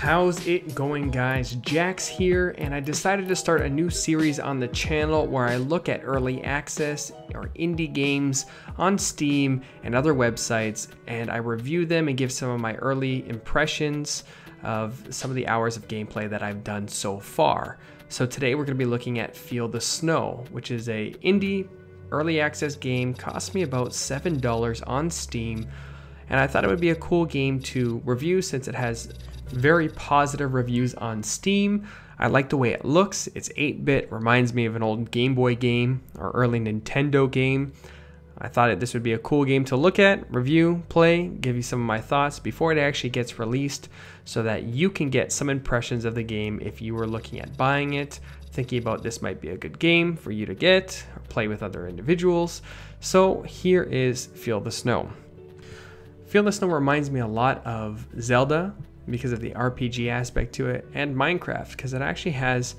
How's it going, guys? Jax here, and I decided to start a new series on the channel where I look at early access or indie games on Steam and other websites, and I review them and give some of my early impressions of some of the hours of gameplay that I've done so far. So today we're going to be looking at Feel the Snow, which is a indie early access game. Cost me about $7 on Steam, and I thought it would be a cool game to review since it has very positive reviews on Steam. I like the way it looks. It's 8-bit, reminds me of an old Game Boy game or early Nintendo game. I thought this would be a cool game to look at, review, play, give you some of my thoughts before it actually gets released so that you can get some impressions of the game if you were looking at buying it, thinking about this might be a good game for you to get or play with other individuals. So here is Feel the Snow. Feel the Snow reminds me a lot of Zelda because of the RPG aspect to it, and Minecraft because it actually has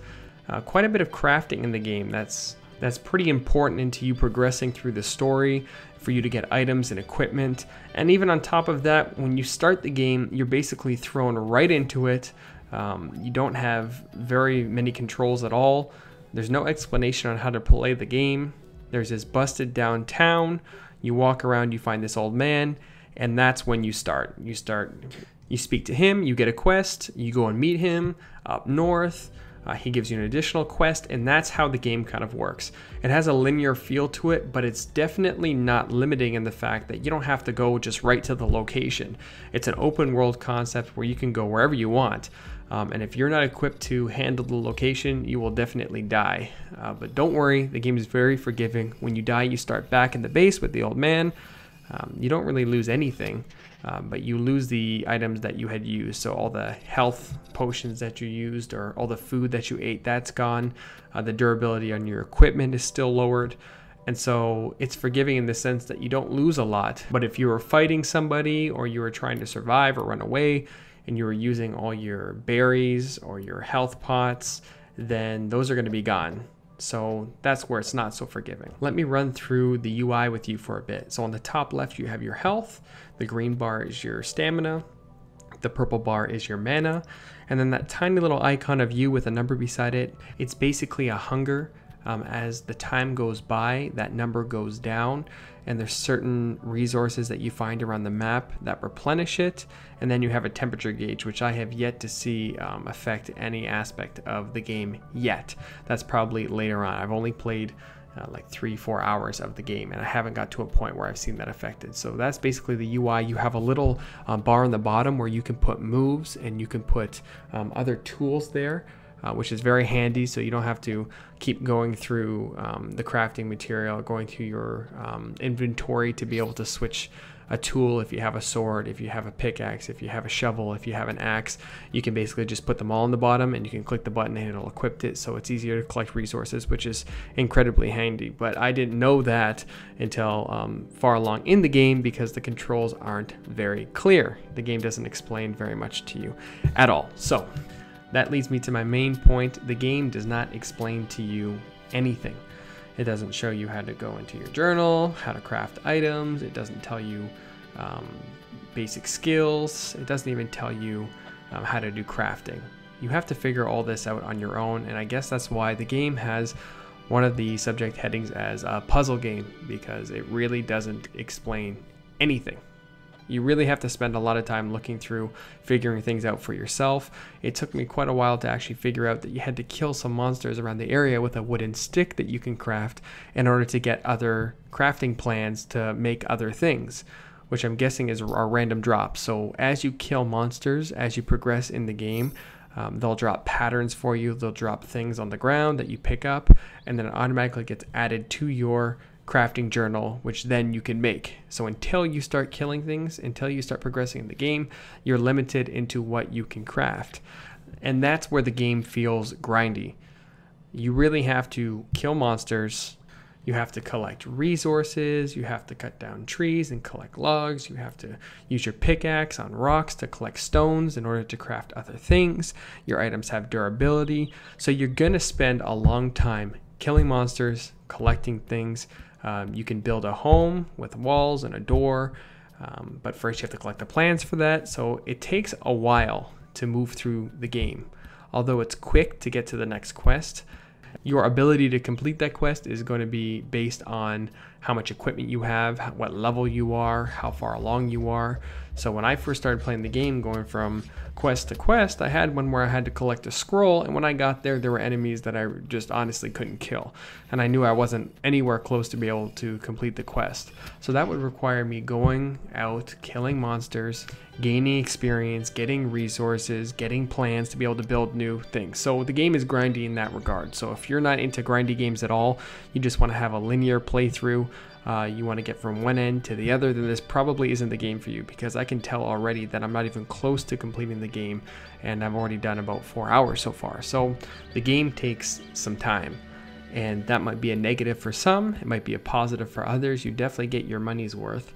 quite a bit of crafting in the game that's pretty important into you progressing through the story, for you to get items and equipment. And even on top of that, when you start the game, you're basically thrown right into it. You don't have very many controls at all. There's no explanation on how to play the game. There's this busted down town. You walk around, you find this old man, and that's when you start. You speak to him, you get a quest, you go and meet him up north. He gives you an additional quest, and that's how the game kind of works. It has a linear feel to it, but it's definitely not limiting in the fact that you don't have to go just right to the location. It's an open world concept where you can go wherever you want. And if you're not equipped to handle the location, you will definitely die. But don't worry, the game is very forgiving. When you die, you start back in the base with the old man. You don't really lose anything, but you lose the items that you had used. So all the health potions that you used or all the food that you ate, that's gone. The durability on your equipment is still lowered. And so it's forgiving in the sense that you don't lose a lot. But if you were fighting somebody or you were trying to survive or run away and you were using all your berries or your health pots, then those are going to be gone. So that's where it's not so forgiving. Let me run through the UI with you for a bit. So on the top left, you have your health. The green bar is your stamina. The purple bar is your mana. And then that tiny little icon of you with a number beside it, it's basically a hunger. As the time goes by, that number goes down, and there's certain resources that you find around the map that replenish it. And then you have a temperature gauge, which I have yet to see affect any aspect of the game yet. That's probably later on. I've only played like 3-4 hours of the game, and I haven't got to a point where I've seen that affected. So that's basically the UI. You have a little bar on the bottom where you can put moves and you can put other tools there. Which is very handy, so you don't have to keep going through the crafting material, going through your inventory to be able to switch a tool. If you have a sword, if you have a pickaxe, if you have a shovel, if you have an axe, you can basically just put them all on the bottom and you can click the button and it'll equip it, so it's easier to collect resources, which is incredibly handy. But I didn't know that until far along in the game because the controls aren't very clear. The game doesn't explain very much to you at all. So that leads me to my main point. The game does not explain to you anything. It doesn't show you how to go into your journal, how to craft items. It doesn't tell you basic skills. It doesn't even tell you how to do crafting. You have to figure all this out on your own, and I guess that's why the game has one of the subject headings as a puzzle game, because it really doesn't explain anything. You really have to spend a lot of time looking through, figuring things out for yourself. It took me quite a while to actually figure out that you had to kill some monsters around the area with a wooden stick that you can craft in order to get other crafting plans to make other things, which I'm guessing is our random drops. So as you kill monsters, as you progress in the game, they'll drop patterns for you. They'll drop things on the ground that you pick up, and then it automatically gets added to your crafting journal, which then you can make. So until you start killing things, until you start progressing in the game, you're limited into what you can craft. And that's where the game feels grindy. You really have to kill monsters. You have to collect resources. You have to cut down trees and collect logs. You have to use your pickaxe on rocks to collect stones in order to craft other things. Your items have durability. So you're gonna spend a long time killing monsters, collecting things. You can build a home with walls and a door, but first you have to collect the plans for that. So it takes a while to move through the game. Although it's quick to get to the next quest, your ability to complete that quest is going to be based on how much equipment you have, what level you are, how far along you are. So when I first started playing the game, going from quest to quest, I had one where I had to collect a scroll, and when I got there, there were enemies that I just honestly couldn't kill. And I knew I wasn't anywhere close to be able to complete the quest. So that would require me going out, killing monsters, gaining experience, getting resources, getting plans to be able to build new things. So the game is grindy in that regard. So if you're not into grindy games at all, you just want to have a linear playthrough, you want to get from one end to the other, then this probably isn't the game for you, because I can tell already that I'm not even close to completing the game, and I've already done about 4 hours so far. So the game takes some time, and that might be a negative for some, it might be a positive for others. You definitely get your money's worth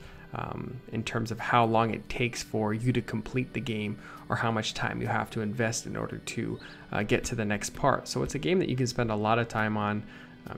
in terms of how long it takes for you to complete the game, or how much time you have to invest in order to get to the next part. So it's a game that you can spend a lot of time on.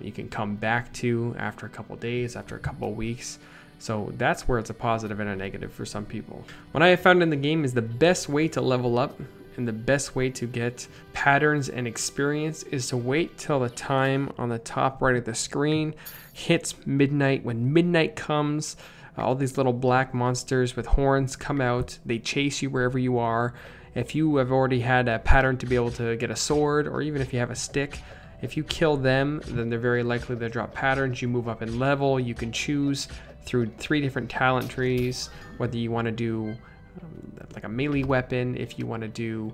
You can come back to after a couple days, after a couple weeks. So that's where it's a positive and a negative for some people. What I have found in the game is the best way to level up and the best way to get patterns and experience is to wait till the time on the top right of the screen hits midnight. When midnight comes, all these little black monsters with horns come out. They chase you wherever you are. If you have already had a pattern to be able to get a sword, or even if you have a stick, if you kill them, then they're very likely to drop patterns. You move up in level. You can choose through 3 different talent trees, whether you want to do like a melee weapon, if you want to do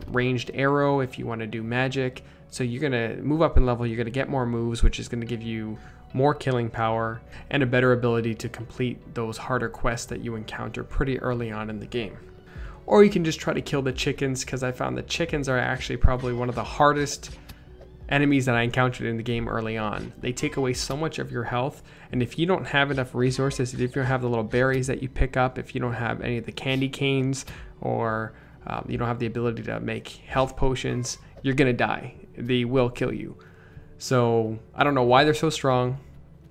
ranged arrow, if you want to do magic. So you're going to move up in level. You're going to get more moves, which is going to give you more killing power and a better ability to complete those harder quests that you encounter pretty early on in the game. Or you can just try to kill the chickens, because I found the chickens are actually probably one of the hardest enemies that I encountered in the game early on. They take away so much of your health, and if you don't have enough resources, if you don't have the little berries that you pick up, if you don't have any of the candy canes, or you don't have the ability to make health potions, you're gonna die. They will kill you. So I don't know why they're so strong.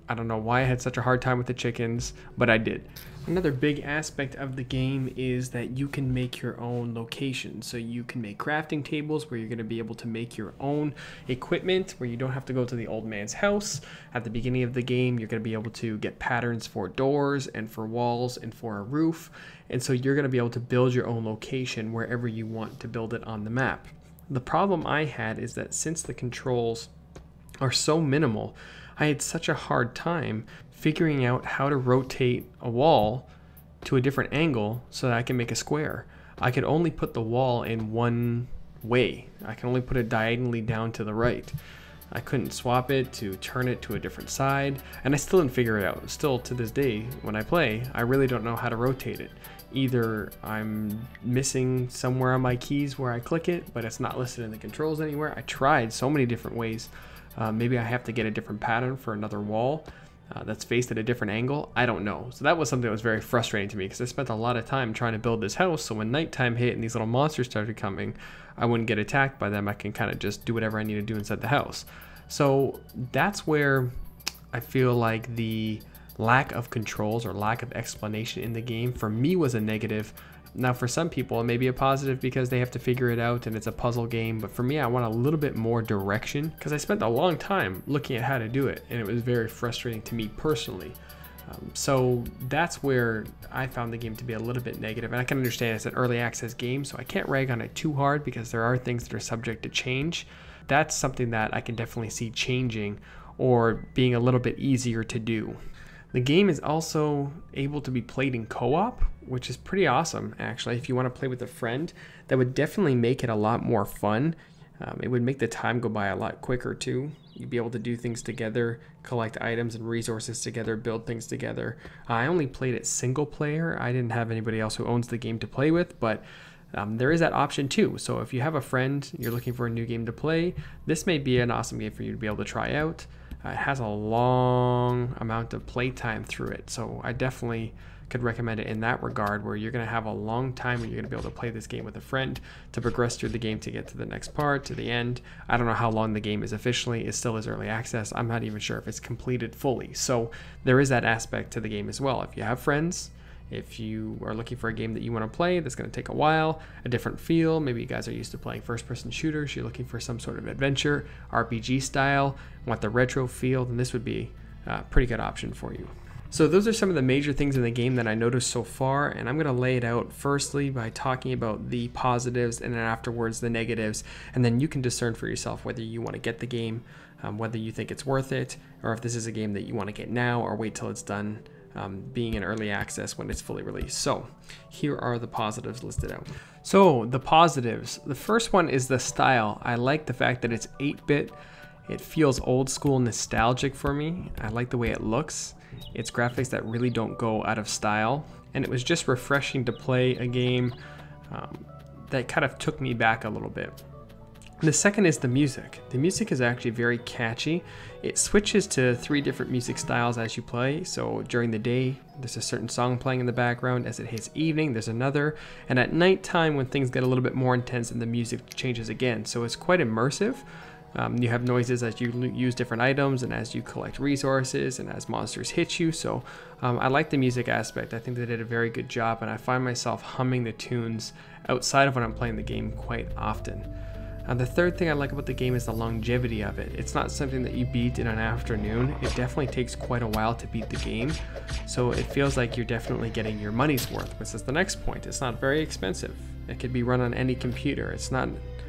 I don't know why I had such a hard time with the chickens, but I did. Another big aspect of the game is that you can make your own location. So you can make crafting tables where you're going to be able to make your own equipment, where you don't have to go to the old man's house. At the beginning of the game, you're going to be able to get patterns for doors and for walls and for a roof. And so you're going to be able to build your own location wherever you want to build it on the map. The problem I had is that since the controls are so minimal, I had such a hard time figuring out how to rotate a wall to a different angle so that I can make a square. I could only put the wall in one way. I can only put it diagonally down to the right. I couldn't swap it to turn it to a different side, and I still didn't figure it out. Still to this day, when I play, I really don't know how to rotate it. Either I'm missing somewhere on my keys where I click it, but it's not listed in the controls anywhere. I tried so many different ways. Maybe I have to get a different pattern for another wall that's faced at a different angle. I don't know. So that was something that was very frustrating to me, because I spent a lot of time trying to build this house. So when nighttime hit and these little monsters started coming, I wouldn't get attacked by them. I can kind of just do whatever I need to do inside the house. So that's where I feel like the lack of controls or lack of explanation in the game for me was a negative. Now for some people it may be a positive because they have to figure it out and it's a puzzle game, but for me I want a little bit more direction, because I spent a long time looking at how to do it and it was very frustrating to me personally. So that's where I found the game to be a little bit negative, and I can understand it's an early access game, so I can't rag on it too hard because there are things that are subject to change. That's something that I can definitely see changing or being a little bit easier to do. The game is also able to be played in co-op, which is pretty awesome actually. If you want to play with a friend, that would definitely make it a lot more fun. It would make the time go by a lot quicker too. You'd be able to do things together, collect items and resources together, build things together. I only played it single player. I didn't have anybody else who owns the game to play with, but there is that option too. So if you have a friend, you're looking for a new game to play, this may be an awesome game for you to be able to try out. It has a long amount of playtime through it, so I definitely could recommend it in that regard, where you're going to have a long time when you're going to be able to play this game with a friend to progress through the game to get to the next part, to the end. I don't know how long the game is officially. It still is early access. I'm not even sure if it's completed fully. So there is that aspect to the game as well. If you have friends, If you are looking for a game that you want to play that's going to take a while, a different feel, maybe you guys are used to playing first-person shooters, you're looking for some sort of adventure, RPG style, want the retro feel, then this would be a pretty good option for you. So those are some of the major things in the game that I noticed so far, and I'm going to lay it out firstly by talking about the positives and then afterwards the negatives, and then you can discern for yourself whether you want to get the game, whether you think it's worth it, or if this is a game that you want to get now or wait till it's done being in early access when it's fully released. So here are the positives listed out. So the positives, the first one is the style. I like the fact that it's 8-bit. It feels old school nostalgic for me. I like the way it looks. It's graphics that really don't go out of style, and it was just refreshing to play a game that kind of took me back a little bit. The second is the music. The music is actually very catchy. It switches to 3 different music styles as you play. So during the day, there's a certain song playing in the background. As it hits evening, there's another. And at nighttime, when things get a little bit more intense, and the music changes again. So it's quite immersive. You have noises as you use different items and as you collect resources and as monsters hit you. So I like the music aspect. I think they did a very good job, and I find myself humming the tunes outside of when I'm playing the game quite often. The third thing I like about the game is the longevity of it. It's not something that you beat in an afternoon. It definitely takes quite a while to beat the game. So it feels like you're definitely getting your money's worth, which is the next point. It's not very expensive. It could be run on any computer. It's not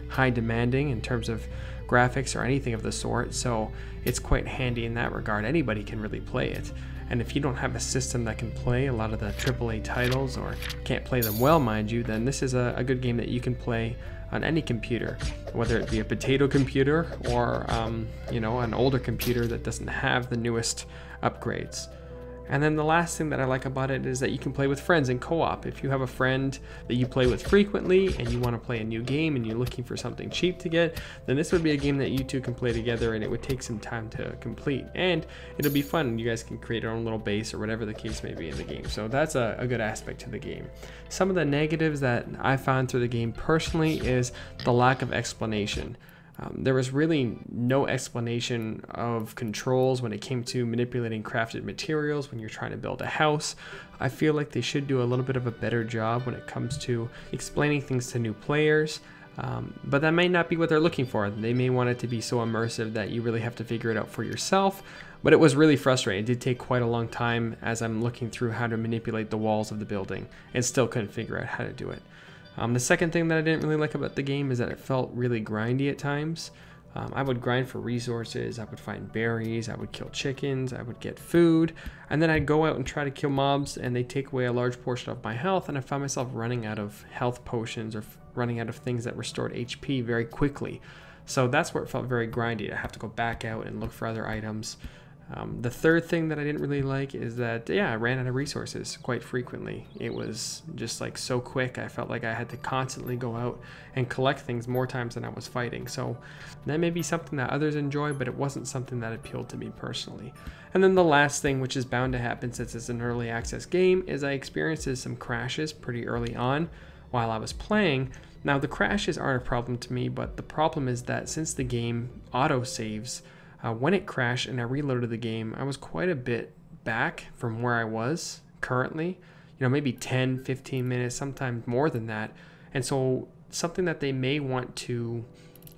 high demanding in terms of graphics or anything of the sort. So it's quite handy in that regard. Anybody can really play it. And if you don't have a system that can play a lot of the AAA titles, or can't play them well, mind you, then this is a good game that you can play on any computer, whether it be a potato computer or you know, an older computer that doesn't have the newest upgrades. And then the last thing that I like about it is that you can play with friends in co-op. If you have a friend that you play with frequently and you want to play a new game and you're looking for something cheap to get, then this would be a game that you two can play together, and it would take some time to complete. And it'll be fun. You guys can create your own little base or whatever the case may be in the game. So that's a good aspect to the game. Some of the negatives that I found through the game personally is the lack of explanation. There was really no explanation of controls when it came to manipulating crafted materials when you're trying to build a house. I feel like they should do a little bit of a better job when it comes to explaining things to new players, but that may not be what they're looking for. They may want it to be so immersive that you really have to figure it out for yourself, but it was really frustrating. It did take quite a long time as I'm looking through how to manipulate the walls of the building and still couldn't figure out how to do it. The second thing that I didn't really like about the game is that it felt really grindy at times. I would grind for resources, I would find berries, I would kill chickens, I would get food, and then I'd go out and try to kill mobs, and they take away a large portion of my health, and I found myself running out of health potions or running out of things that restored HP very quickly. So that's where it felt very grindy. I have to go back out and look for other items. The third thing that I didn't really like is that, yeah, I ran out of resources quite frequently. It was just like so quick. I felt like I had to constantly go out and collect things more times than I was fighting. So that may be something that others enjoy, but it wasn't something that appealed to me personally. And then the last thing, which is bound to happen since it's an early access game, is I experienced some crashes pretty early on while I was playing. Now the crashes aren't a problem to me, but the problem is that since the game auto saves, when it crashed and I reloaded the game, I was quite a bit back from where I was currently, you know, maybe 10, 15 minutes, sometimes more than that. And so something that they may want to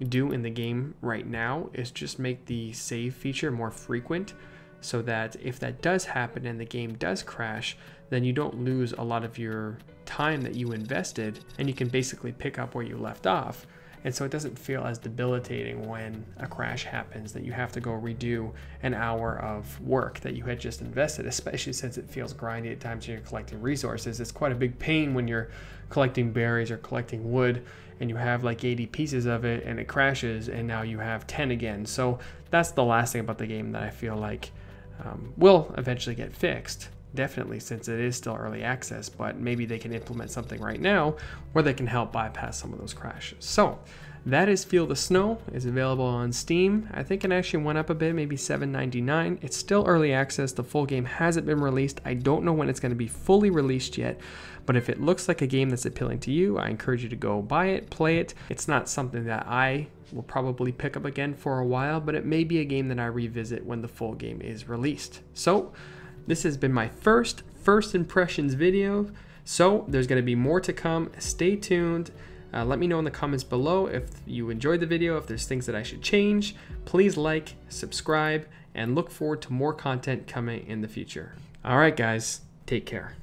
do in the game right now is just make the save feature more frequent, so that if that does happen and the game does crash, then you don't lose a lot of your time that you invested, and you can basically pick up where you left off. And so it doesn't feel as debilitating when a crash happens that you have to go redo an hour of work that you had just invested, especially since it feels grindy at times when you're collecting resources. It's quite a big pain when you're collecting berries or collecting wood and you have like 80 pieces of it and it crashes and now you have 10 again. So that's the last thing about the game that I feel like will eventually get fixed. Definitely, since it is still early access, but maybe they can implement something right now where they can help bypass some of those crashes. So that is Feel the Snow. It's available on Steam. I think it actually went up a bit, maybe $7.99. It's still early access. The full game hasn't been released. I don't know when it's going to be fully released yet, but if it looks like a game that's appealing to you, I encourage you to go buy it, play it. It's not something that I will probably pick up again for a while, but it may be a game that I revisit when the full game is released. So this has been my first first impressions video. So there's going to be more to come. Stay tuned. Let me know in the comments below if you enjoyed the video, if there's things that I should change. Please like, subscribe, and look forward to more content coming in the future. All right, guys, take care.